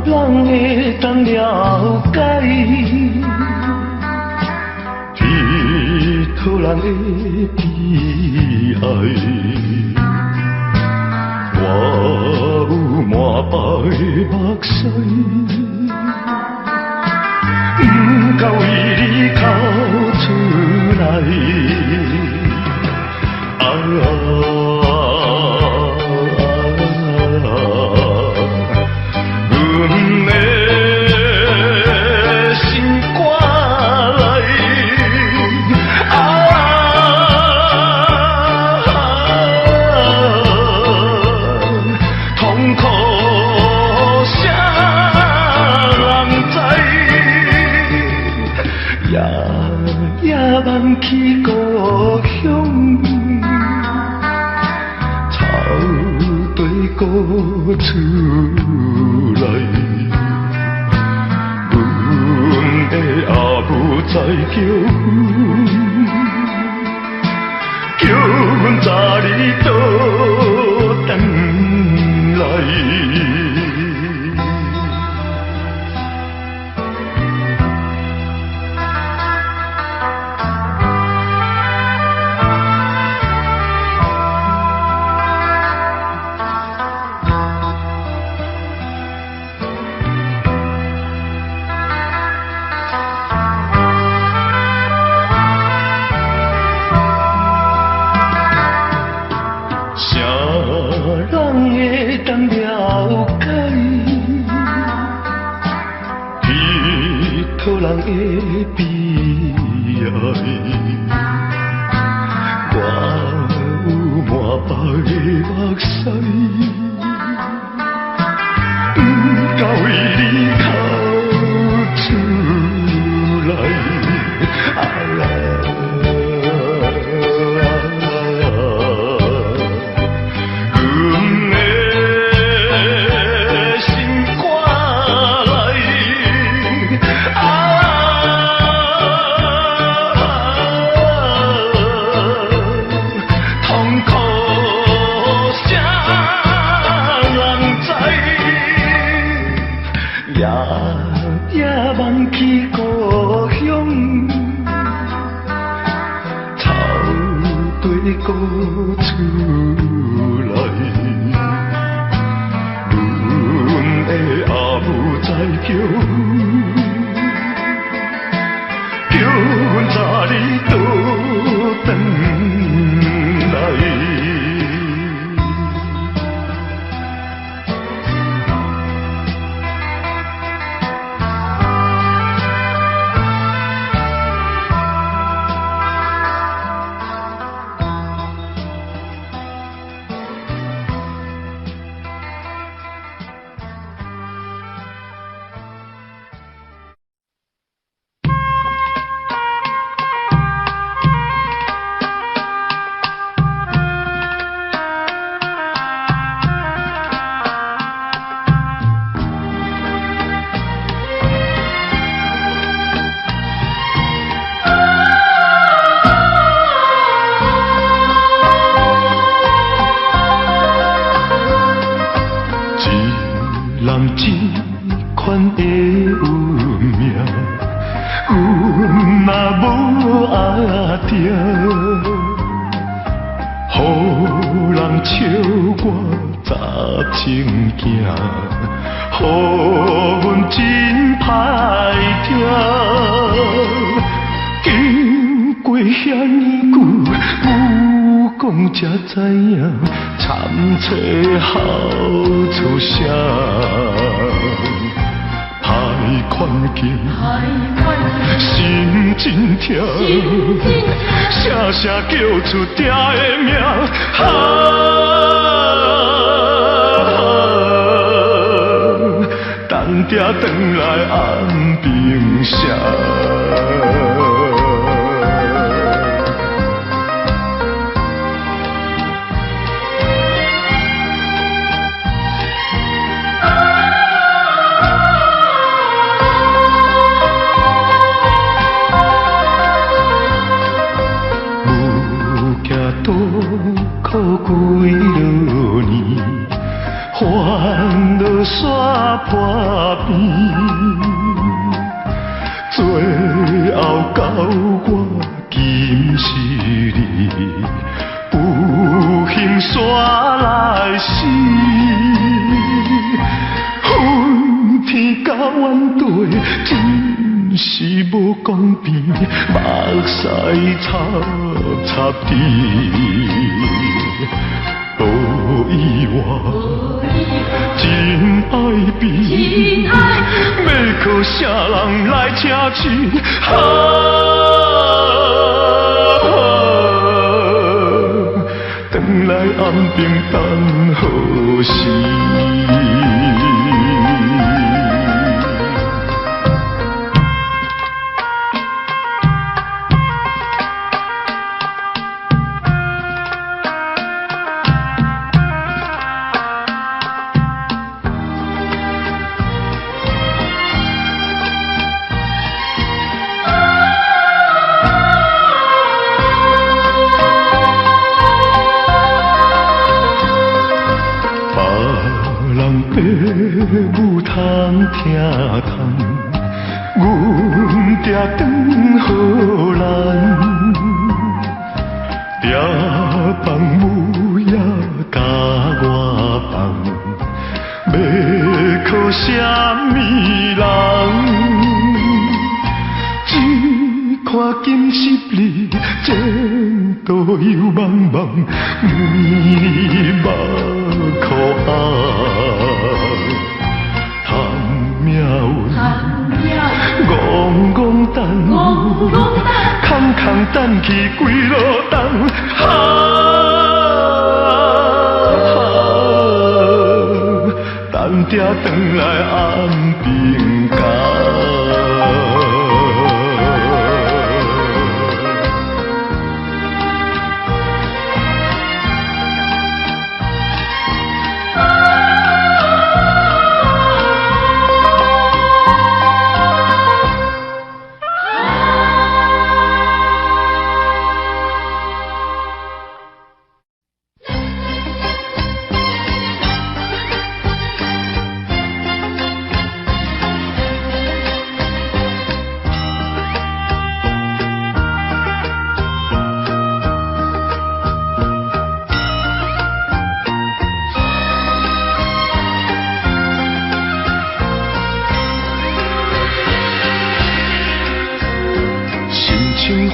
人会当了解？彼讨人的悲哀，我有满腹的目屎，不敢为你哭出来。阮的心肝内，痛苦谁人知？夜夜梦起故乡。歌出来，阮的阿母在叫阮早日倒转来。人会当了解，彼讨人的悲哀，我有满腹的目屎，不敢为你哭出来。夜夜梦起故乡，草堆歌出来，阮的阿母在叫阮早日倒转来。才知影，参差好出声，歹款境，心真疼，声声叫出爹的名，等爹转来安平城。苦几落年，烦恼落山破边，最后到我今是你，有幸煞来时，恨天甲怨地，真是无公平，目屎插插滴。无意外，真爱变，要靠啥人来请起？转来暗平等何时？母通听通，阮定当好人，定放母也甲我放，要靠啥物人？只看今昔里前途又茫茫，每目可爱。戆戆等，空空等去几落冬，等着转来安平港。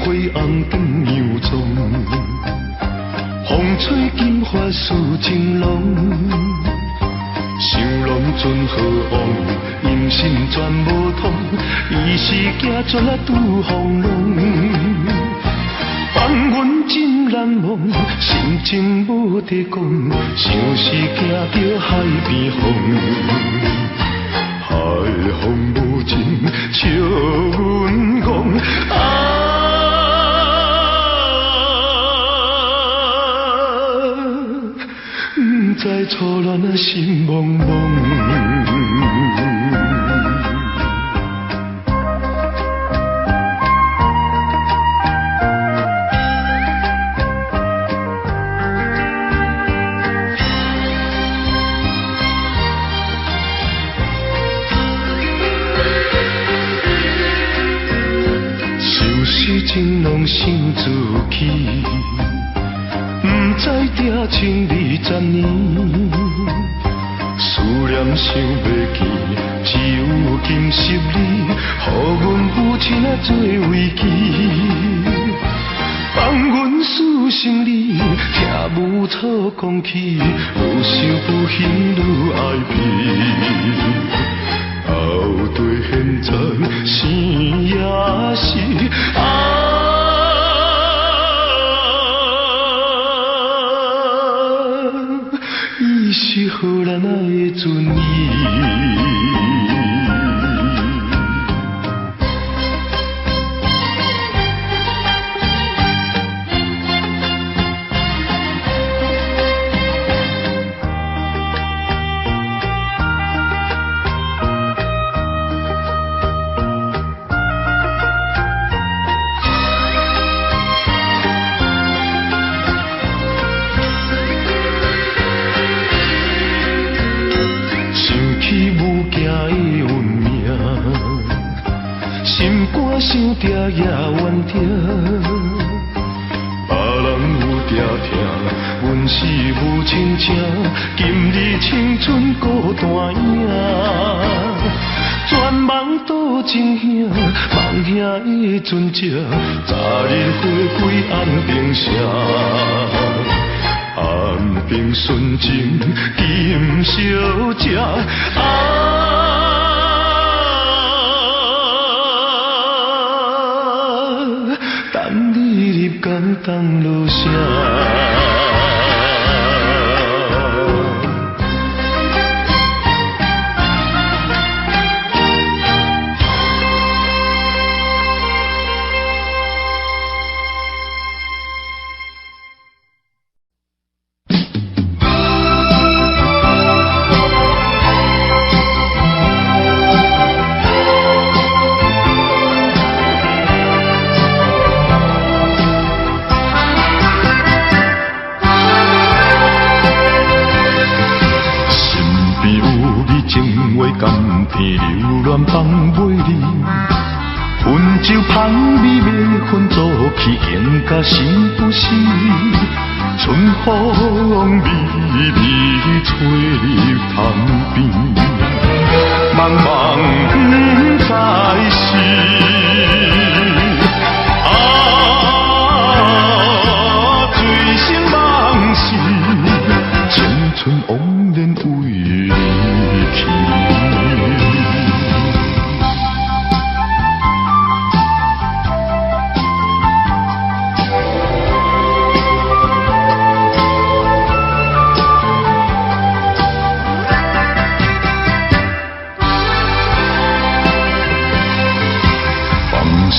灰红长杨丛，风吹金花似情郎。想浪尽河往，音信全无通，伊是行绝啊拄风浪。放阮真难忘，心情无得讲，像是行到海边风。海风无情，笑阮讲不知初恋啊心茫茫。情拢想自己，不知定情20年，思念想袂见，只有今昔你，予阮父亲啊做慰藉，放阮思心里，听母草讲起，愈想不幸愈爱悲。后对现在生也是伊是何人啊的尊意？定也怨听，别人有定听，阮是无亲情，今日青春孤单影。全梦倒真兄，梦兄的船只，早日回归安平城。安平纯情今小姐，等你入港当落声。流乱放袂离，温州香味袂分做起，应甲心不死。春风微微吹入窗边，茫茫不再是。醉生梦死，青春枉然为你去。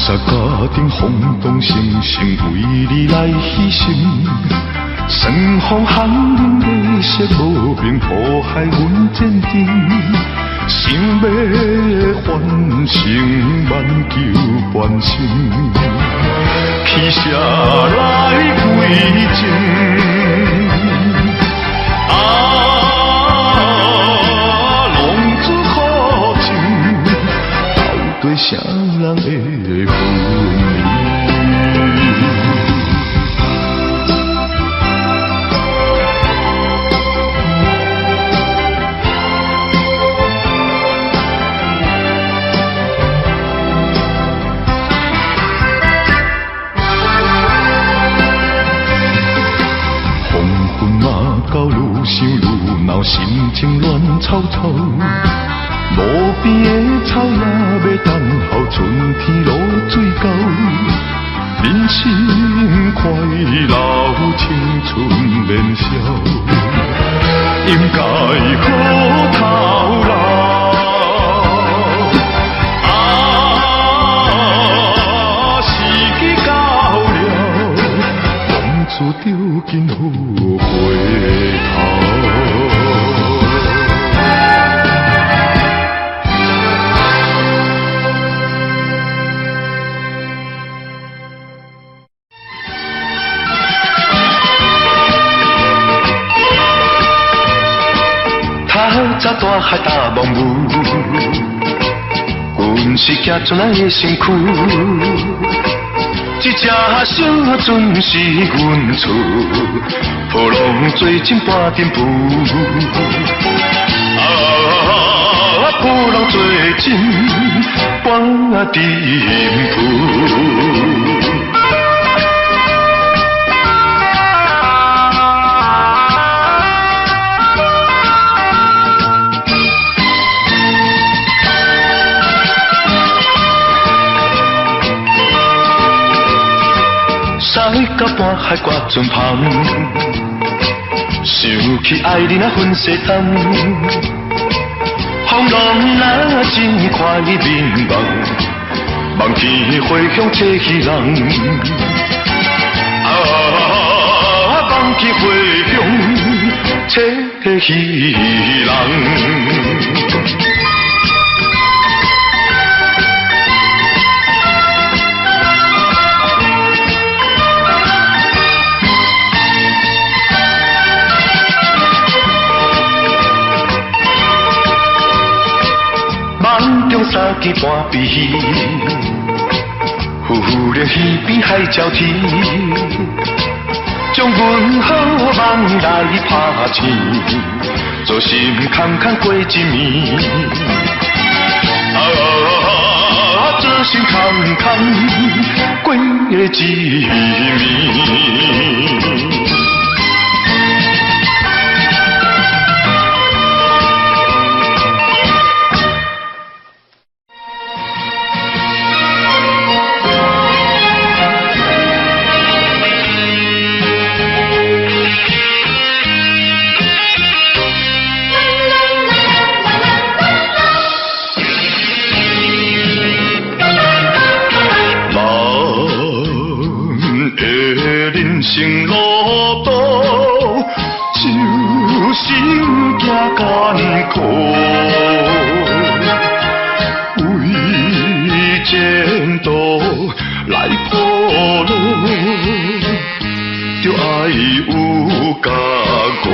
家庭轰动声声，为你来牺牲。双方寒冷的色无明，破坏阮坚定。想要翻身，万求翻身，去谁来归正？浪子好情，到底啥人会分离？想愈闹，心情乱糟糟。路边的草也要等候，春天露水高。人生快乐，青春年少，应该好透老。时机到了，当初着紧后悔头。这大海大茫雾，阮是行出来的身躯。这只小船是阮厝，波浪做阵半点浮。波浪做阵半点浮。到半海挂船旁，想起爱人啊分西东，风浪啊真快面望，望见花香车戏人，望见花香车戏人。梦中三更半暝，浮了鱼边海蛟天，将阮好梦来拍醒，做心空空过一暝。做心空空过一暝。人路途就是行艰苦，为前途来铺路，就爱有加固。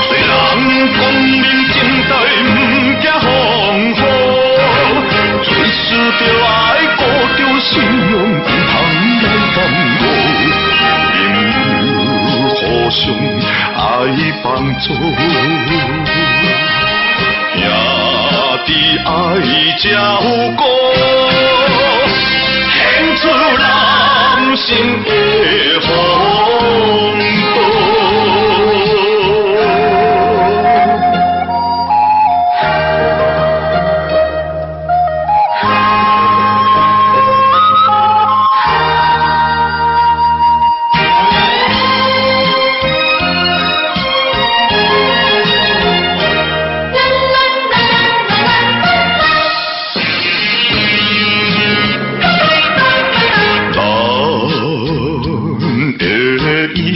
虽然光明正大不惊风雨，最事就爱顾着信用。互相爱帮助，兄弟爱照顾，献出人生的风度。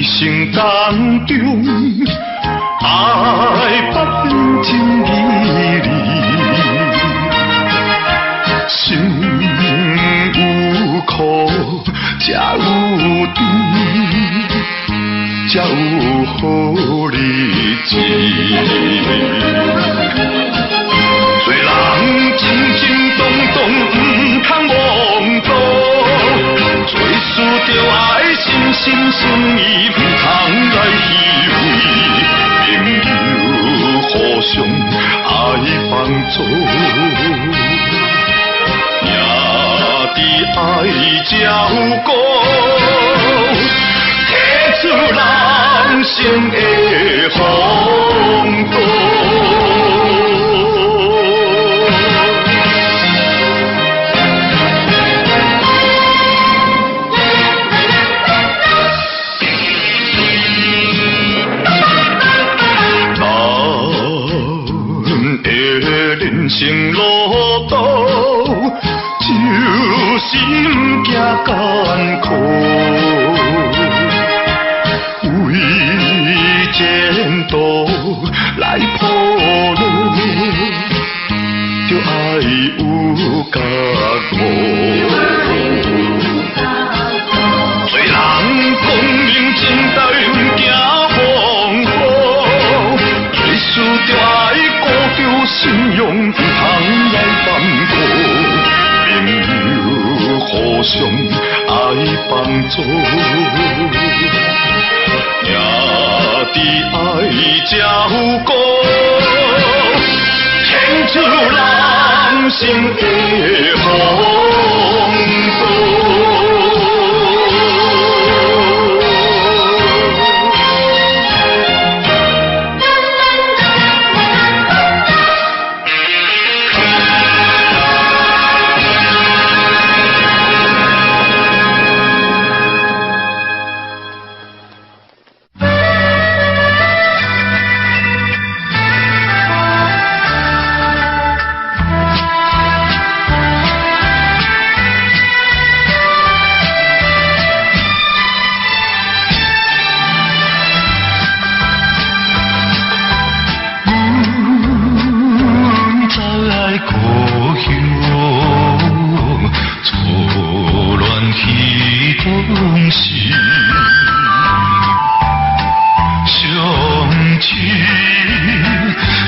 生当中，爱不变情义理，心有苦，才有甜，才有好日子。做人真动动，不通妄图，做事就爱心心相依，不通来虚伪。朋友互相爱帮助，兄弟爱照顾，提出人生的风度。人生路途就是不惊艰苦，为前途来铺路，就爱有觉悟。做人光明正大，不惊风雨，做事就爱顾着信用，不通来放过。朋友互相爱帮助，兄弟爱照顾，献出人生的风度。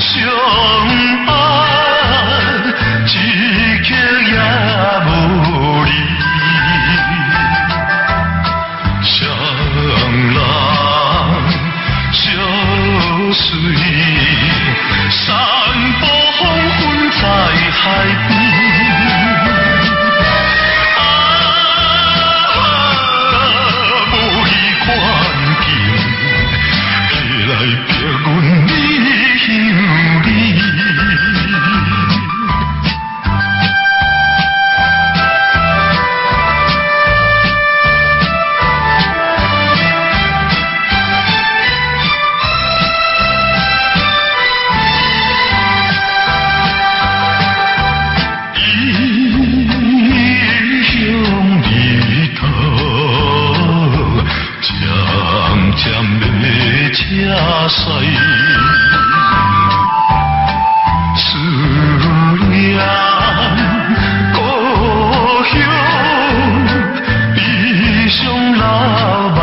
相爱，一刻水，散步黄昏在海边。无依环境，起来逼阮你想你。车驶，思念故乡，悲伤流目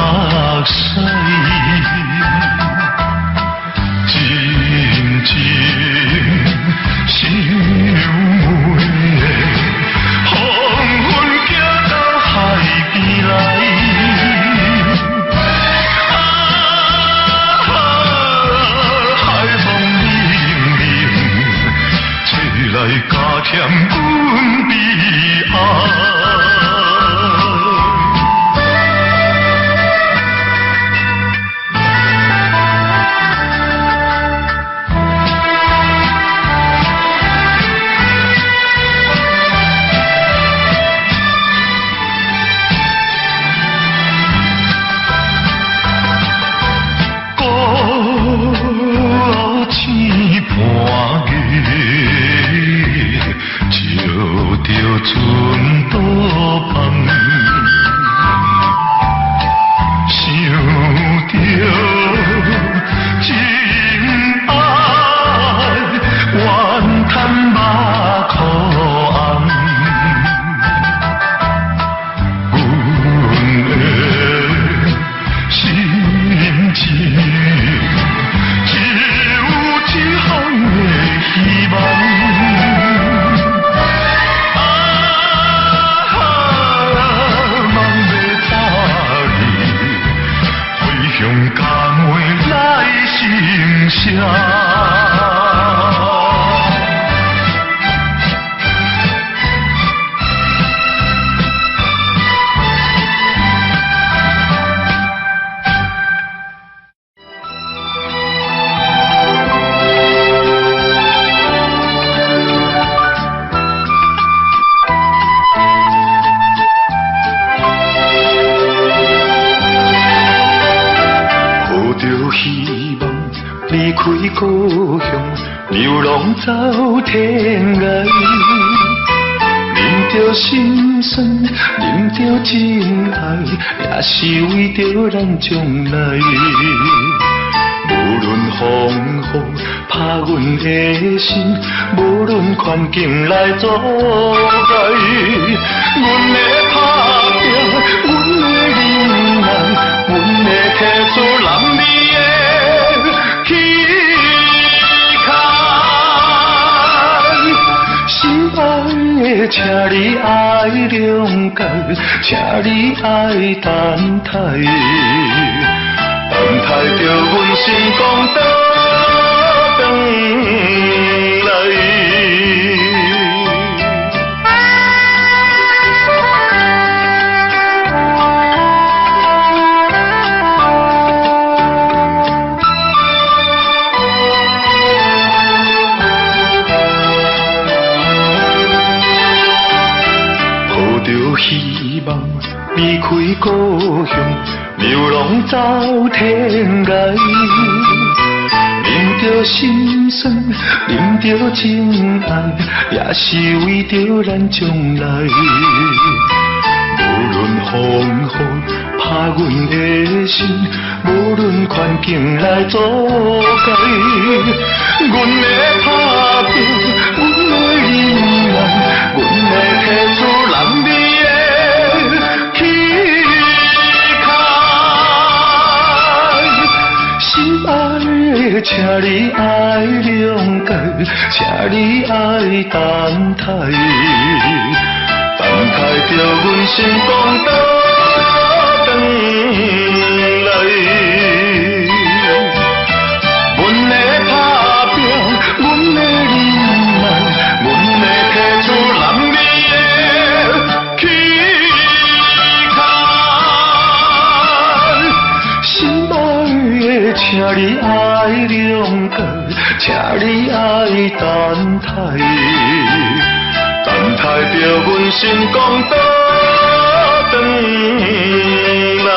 屎，真情想袂，黄昏行到海边来。来加添阮悲哀。孤星伴月，照着船渡旁，想着真爱，怨叹目眶红。阮的心情。希望梦要早日回乡，敢袂来成声。希望离开故乡，流浪走天涯，啉着心酸，啉着真爱，也是为着咱将来。无论风雨打阮的心，无论环境来阻碍，阮的打拼，阮的忍耐，阮的提出男儿。请你爱谅解，请你爱等待，等待着阮心光倒转来。希望离开故乡，流浪走天涯，啉着心酸，啉着真爱，也是为着咱将来。无论风雨打阮的心，无论环境来阻碍，阮的打拼，阮的忍耐，阮的提出男儿。请你爱谅解，请你爱等待，等待着阮心光倒转来。阮你爱谅解，请你爱等待，等待着阮心光倒转来。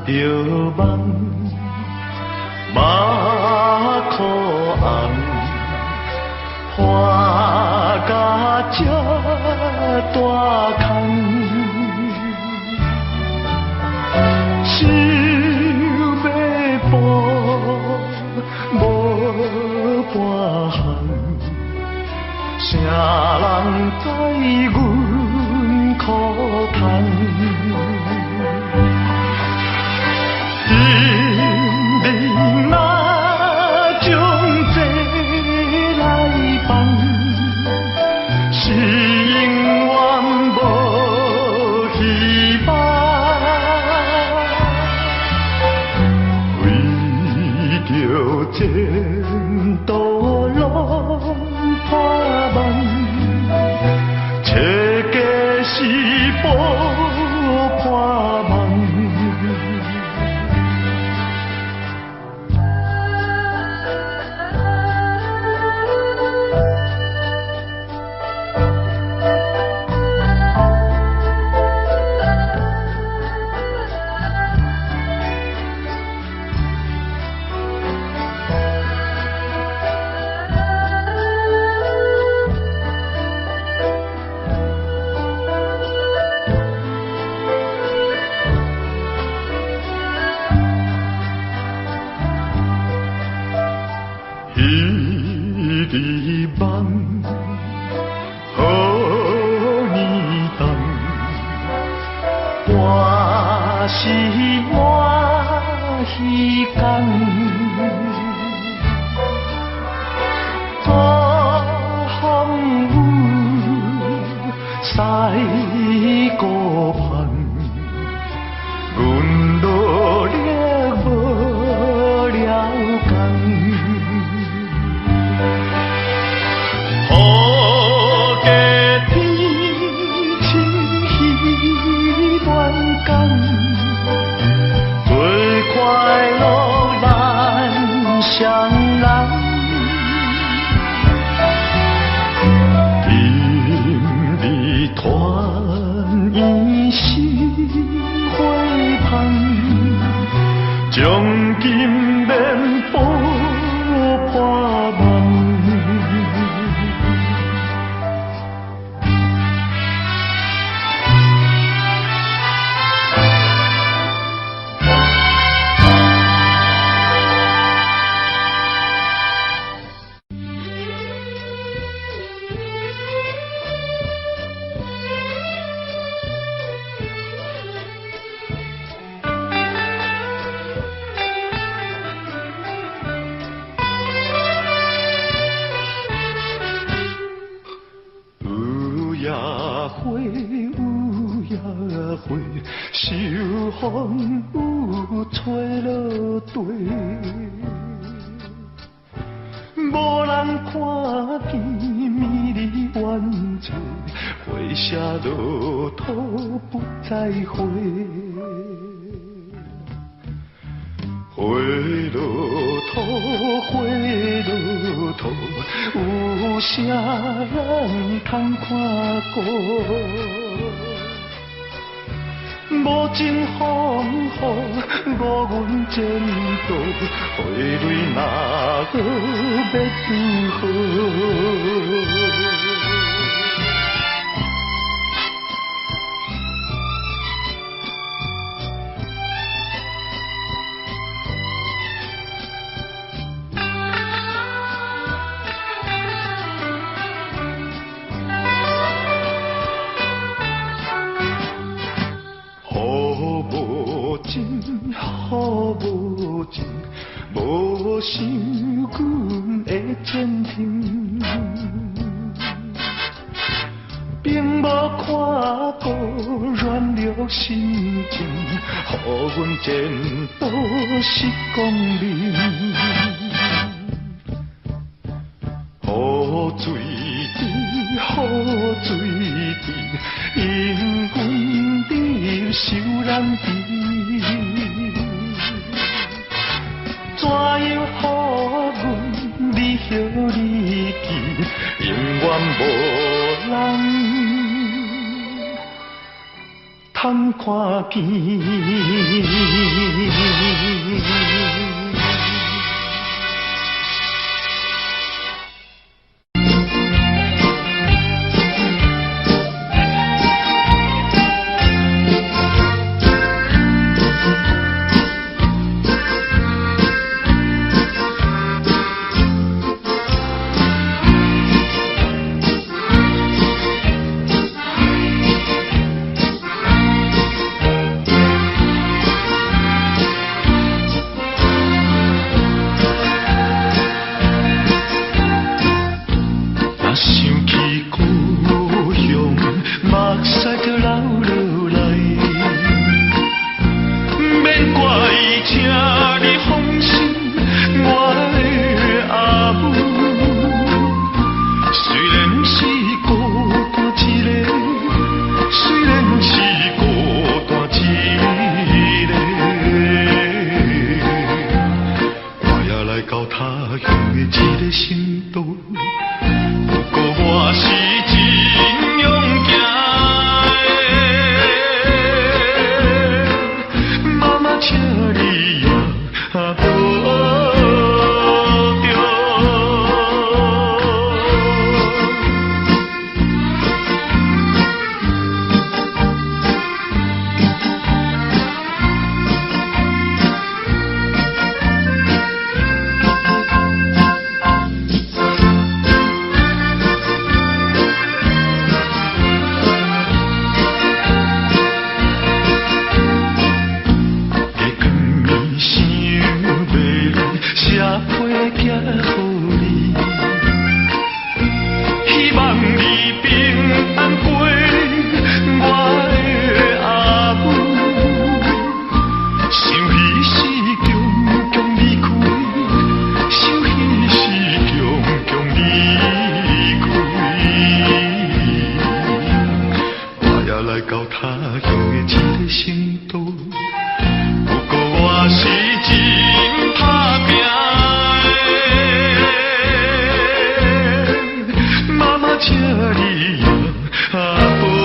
着梦，马裤红，破甲这大空，想要步无半项，知阮苦痛，今日若将这来放，是永远无希望。为着前途路破梦，切假是步破梦。一梦，好年冬，我是满稀工，左风雨，西孤帆，阮努力无了工。相人，今日团圆心花香，将金面补破梦。秋风有吹落地，无人看见美丽冤情，花谢落土不再花，花落土，花落土，有啥人通看过？无情风雨，误阮前途，花蕊哪个要如何？好无情，无想阮会前程，并无看过软弱心情，予阮前途是光明。雨水滴，雨水滴，因阮你受人知。怎样予阮你许你记，永远无人通看见。他乡的一个成都，不过我是真打拼的，妈妈请你啊保重。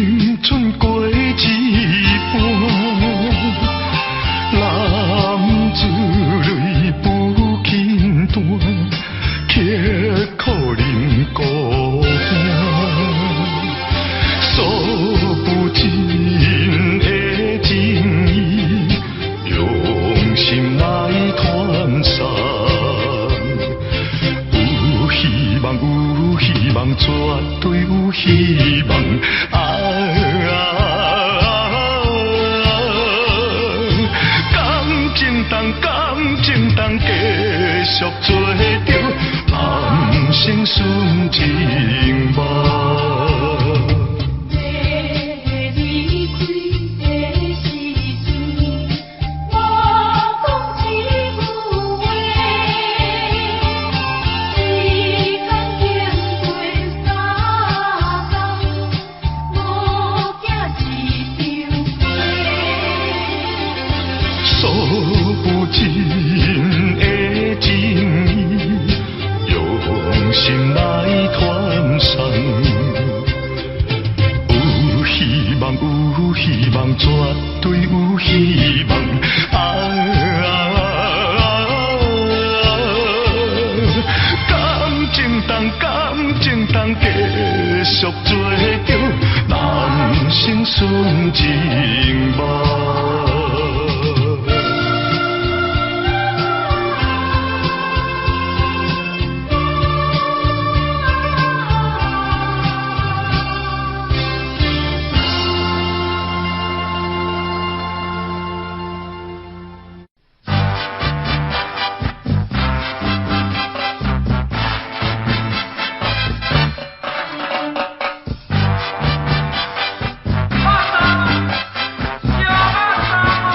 爸爸，小爸爸。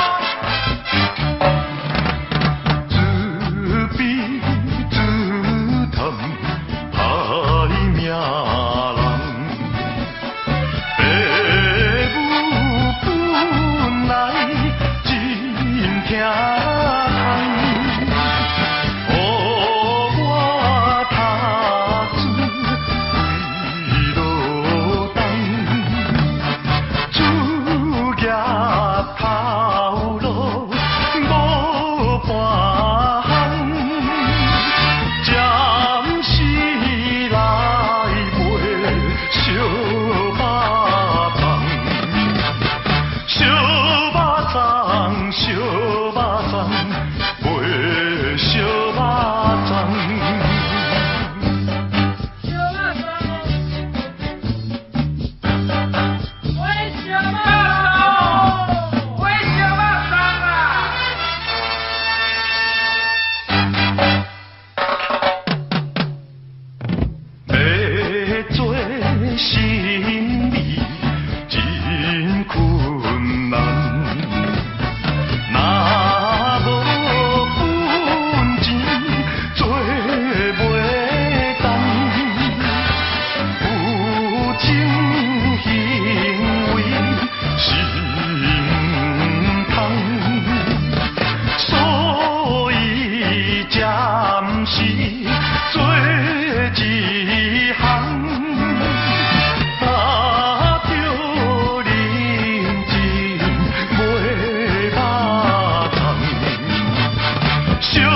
烧肉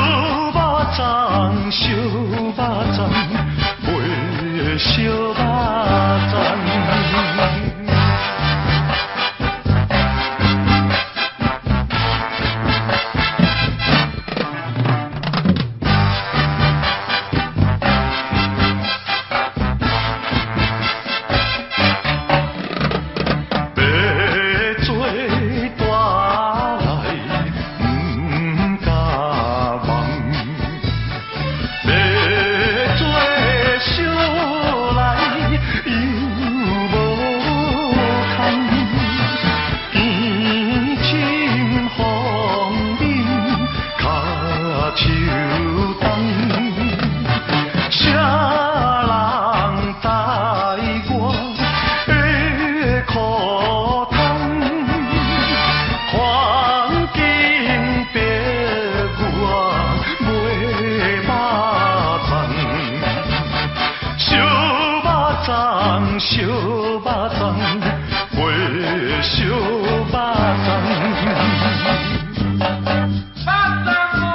粽，烧肉粽，卖烧肉粽。烧肉粽，卖烧肉粽。肉粽哦，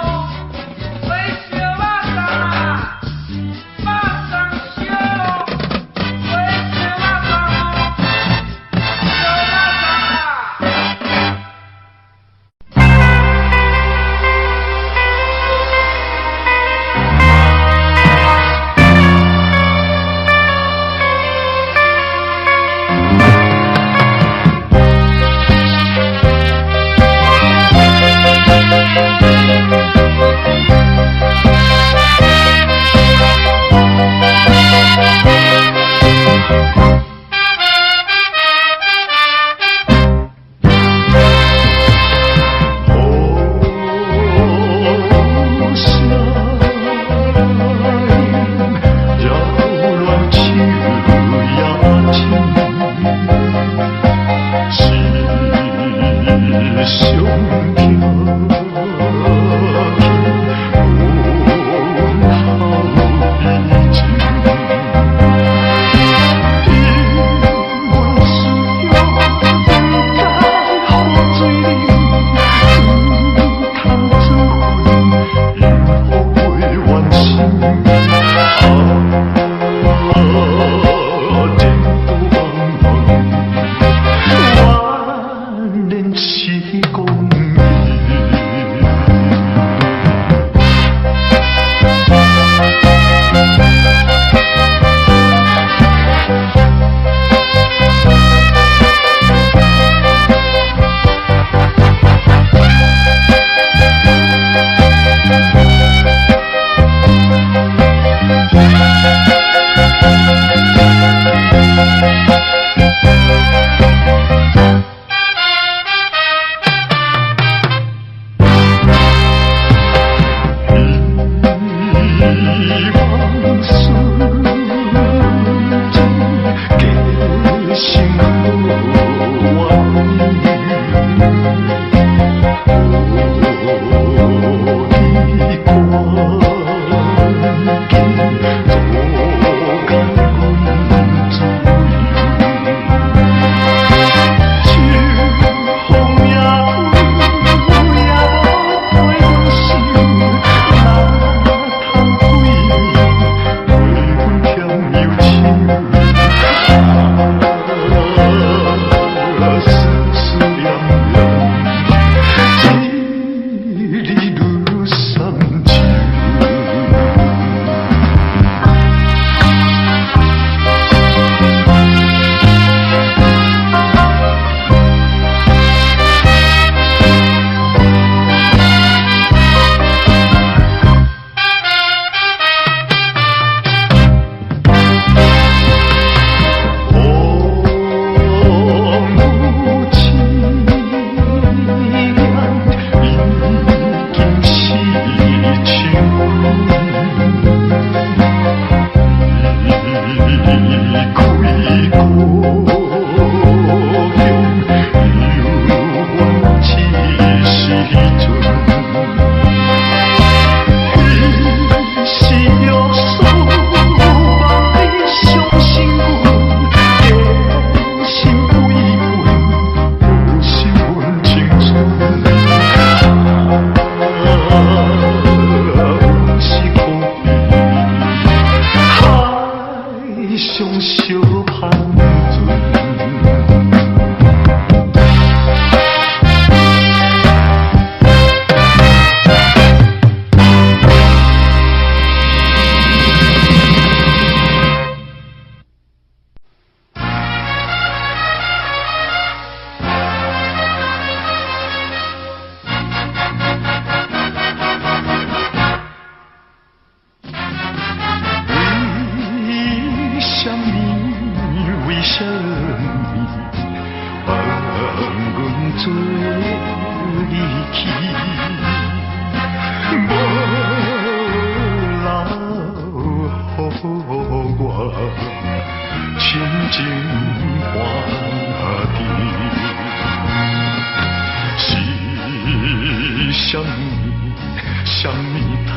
什么代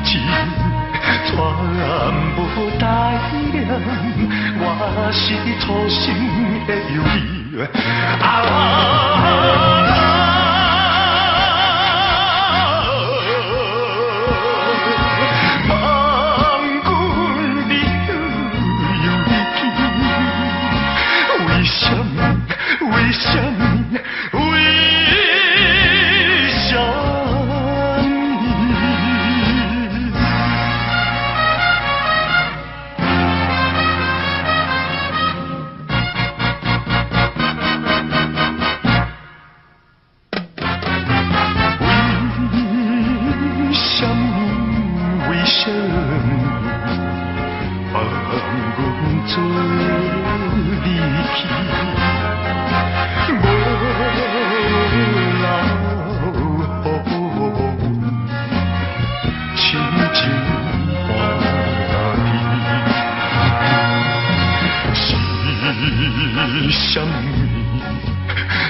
志，全无代念，我是初心的犹豫。为什么？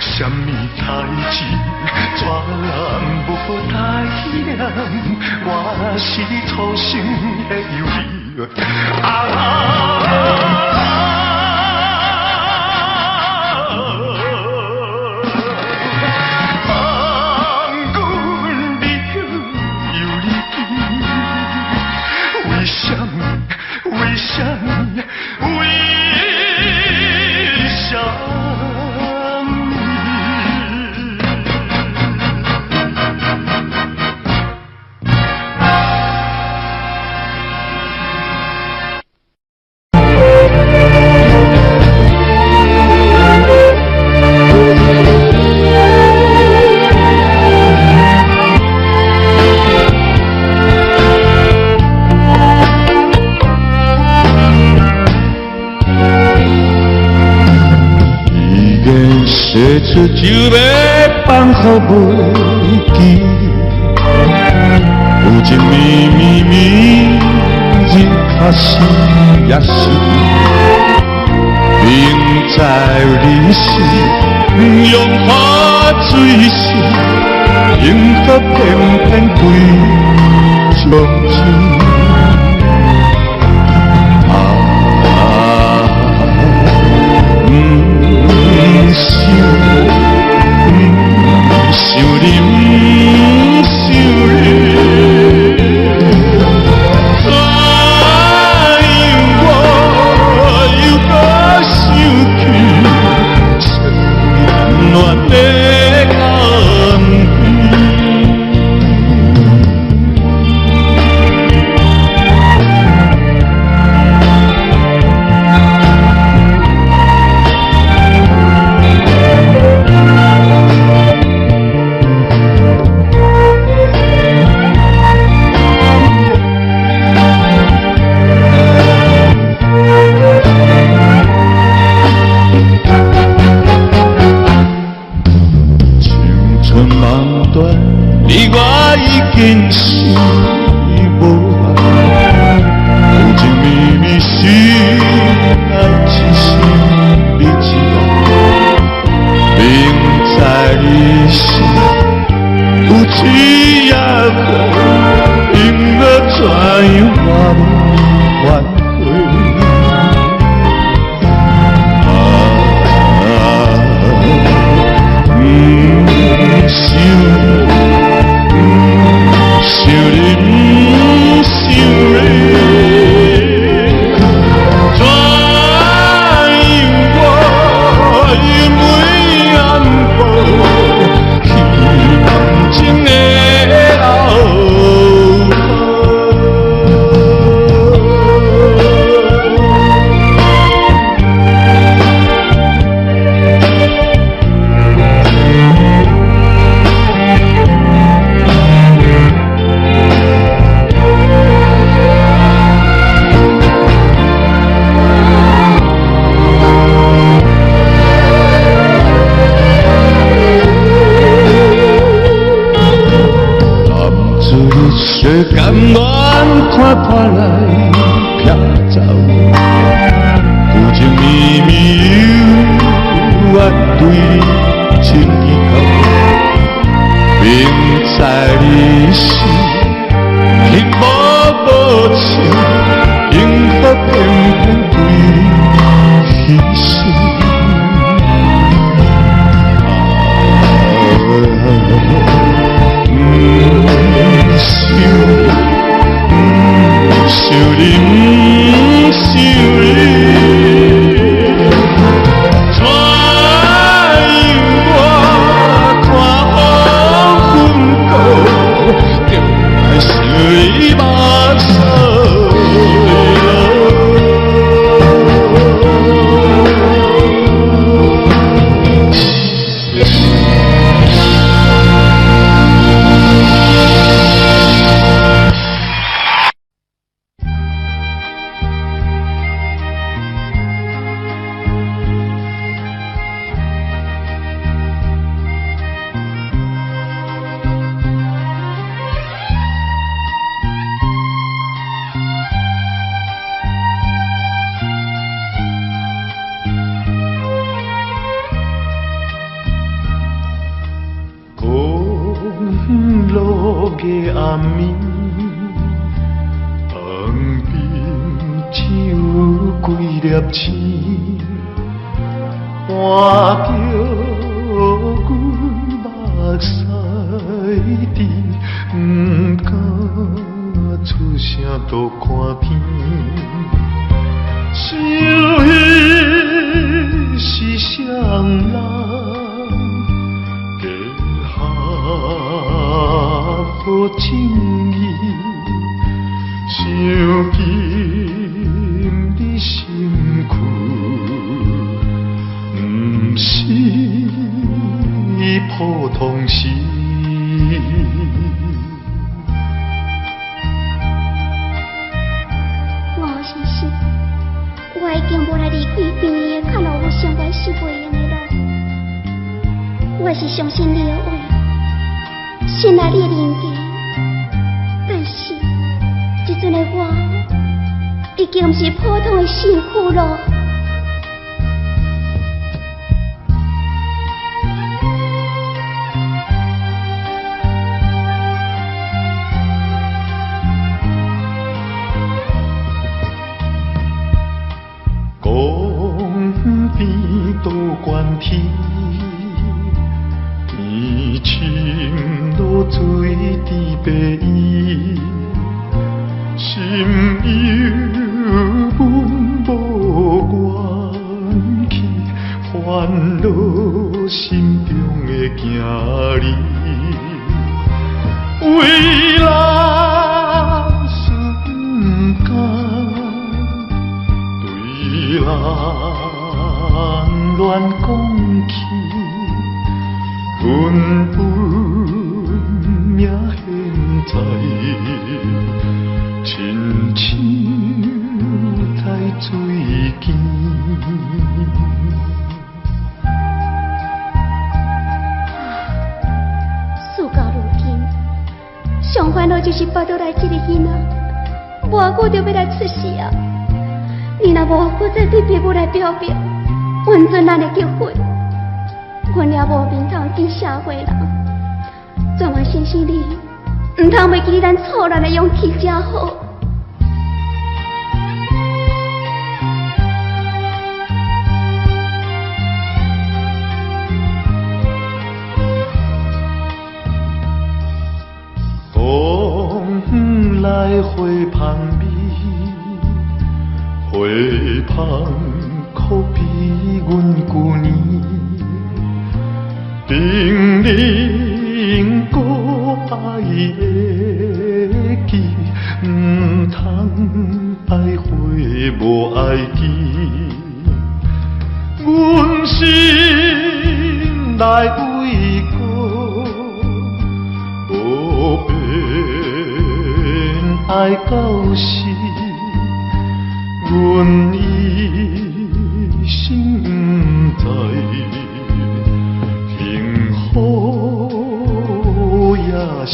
什么代志，全无代念，我是初心的犹豫。为什么？写出就要放乎袂记，有一绵日较是也是，明知你是用破水时，幸福偏偏归从前。想你，想你，怎样我又搁想起深暖的空气？你我已经是无爱，有一秘密是爱一生你知道，明知你是有只也过，因要怎样我无挽回。想你，想你，怎样我因为暗部希望情的流却甘愿看破来撇走，有情绵绵又怨对情意厚，明知在你是彼无无情，幸福偏偏对牺牲。想你，不想你，怎样我看风云过，就来想你目屎。落嘅暗暝，旁边只有几粒星，换着阮目屎滴，不敢出声都看天，想彼是双人。好情意，想紧你身躯，不是普通事。我有信心，我已经无来离开边的看到我上我是袂用的路。我是相信你的话。信赖你的人格，但是这阵的我已经不是普通的幸福了。江边倒悬天。年深落水滴白衣，心忧阮无怨气，烦恼心中的行李，为人顺间，对人乱讲起。阮本命现在，亲像在水间。事到如今，上烦恼就是巴肚内这个囡仔，无久就要来出世啊！你若无搁再对父母来表表，完全咱的结婚。阮也无面通见社会人，怎么相信你？唔通袂记咱错人的勇气真好。风来花香味，花香可比阮旧年。冰冷孤爱会记，唔通爱花无爱见。阮心内为过，无变爱到死。阮一心不知。好也是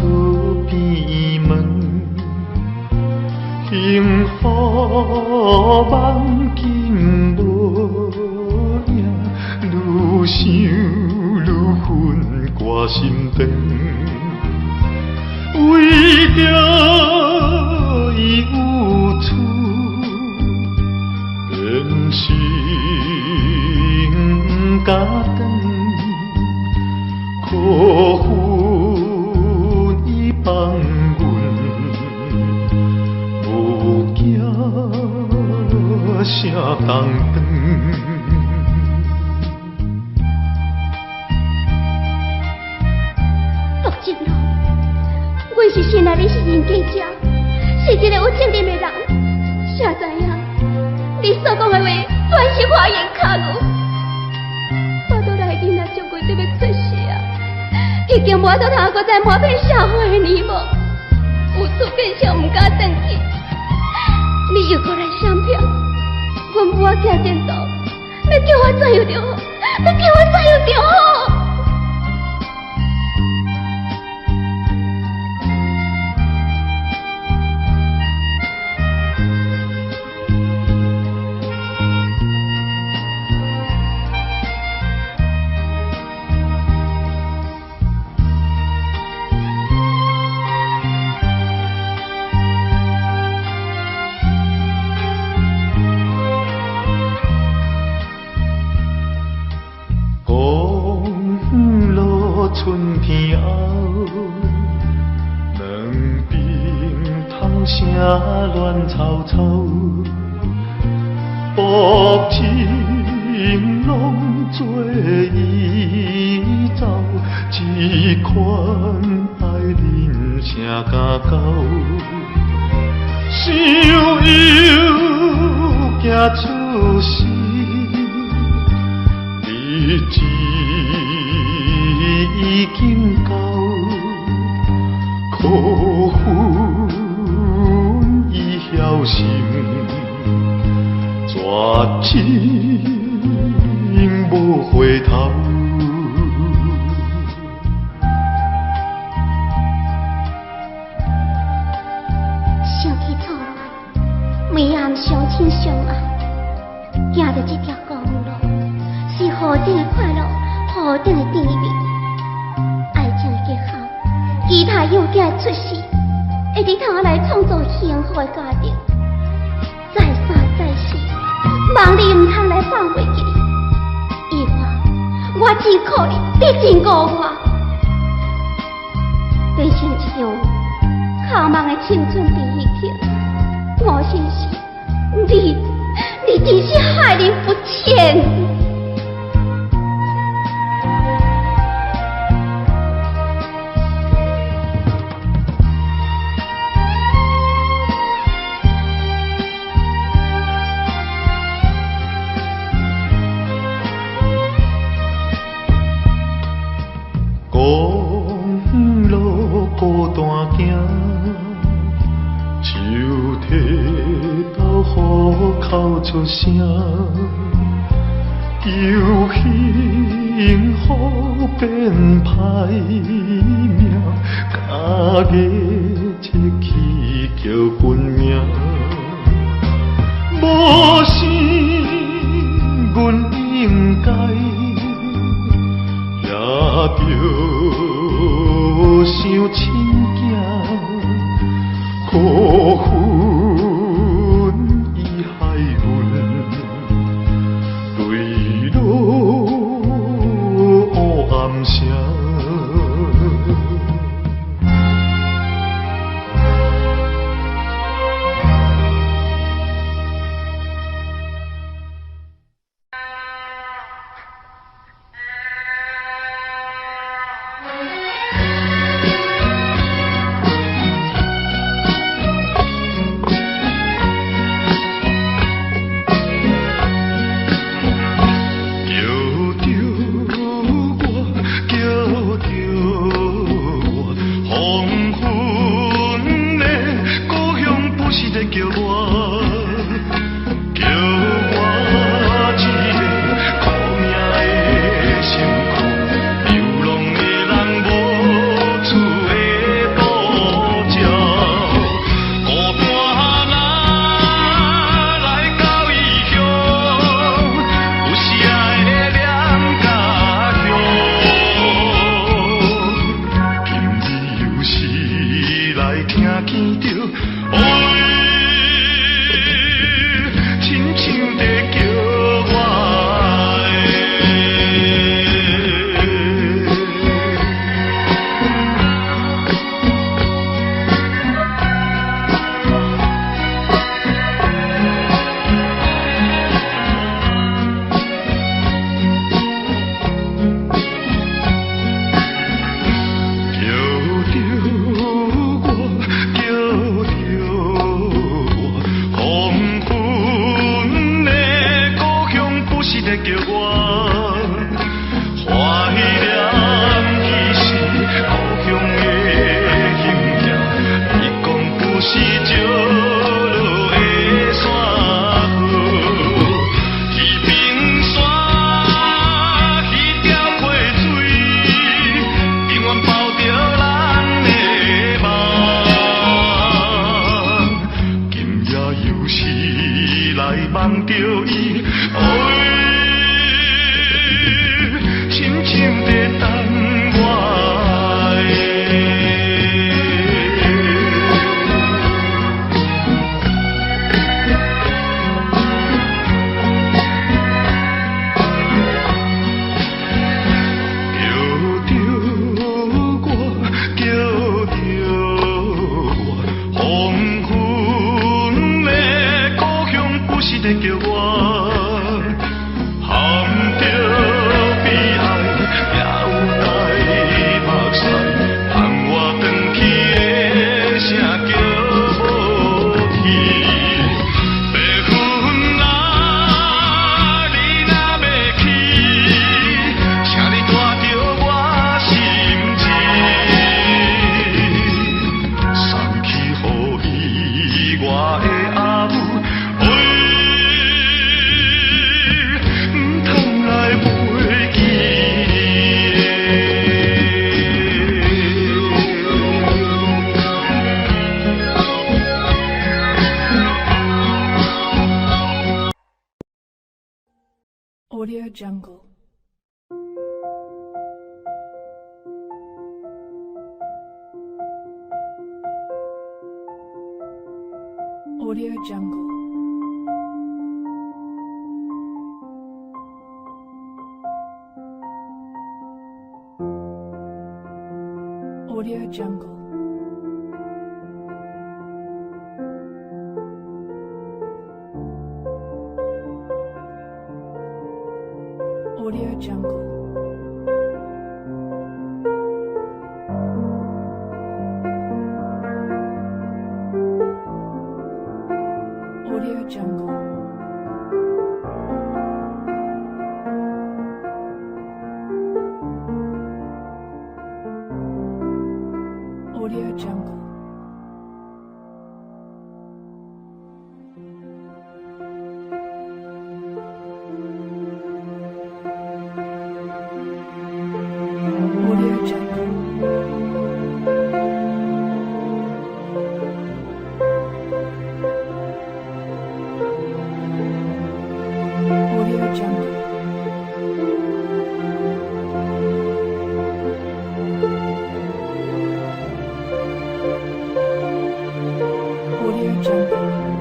厝边门，幸福梦境无影，愈想愈恨挂心肠，为着伊有厝，变心甲肠。可恨伊放阮，无惊啥当长。陆正龙，我是信赖你是人家者，是一个有责任的人，谁知影你所讲的话全是花言巧语。巴肚内囡仔足快就要出世啊！已经无多通搁再瞒骗社会的你无，有厝变相唔敢转去，你又搁来相骗，阮母仔行前途，要叫我怎样就好，要叫我怎样就好。春天后，两边通声乱草草，薄情拢做伊走，只款爱人声甲狗，想又惊出事，日子已经到，可恨伊晓心，绝情无回头。想起错乱，每暗相亲相爱，行着这条公路，是何等的快乐，何等的甜蜜。爱情的结合，其他有囝的出世，会伫头来创造幸福的家庭。再三再四，望你唔通来放袂记你。伊话我真可怜，你真误我，变成一场靠梦的青春悲剧。我先是你真是害人不浅。公路孤单行，手提刀虎口出声，求幸福变歹命，假硬切去叫阮名，无生阮应该。也着想亲囝，可恨伊害阮对路黑暗声。来听见着，哎，亲像在叫我梦着伊，哎，亲像在等我叫着我，叫着我，黄昏的故乡不是在叫我，含着悲哀，也有台目屎，盼我返去的声叫无去。白云啊，你若要去，请你带着我心情，送去予伊我的阿母。Audio Jungle. Audio Jungle. Audio Jungle. Audio Jungle. Audio Jungle. Audio Jungle. Audio Jungle. Audio Jungle. Audio Jungle.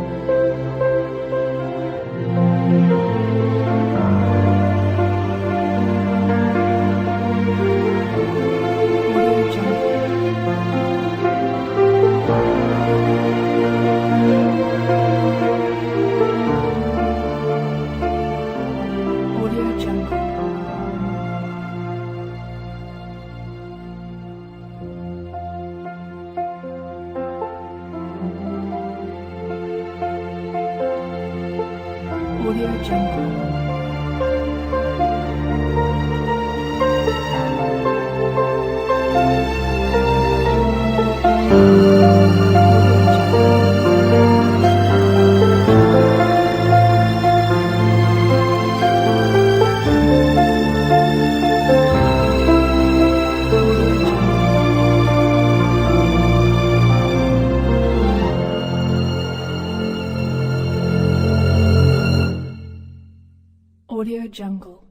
Audio Jungle. Audio Jungle.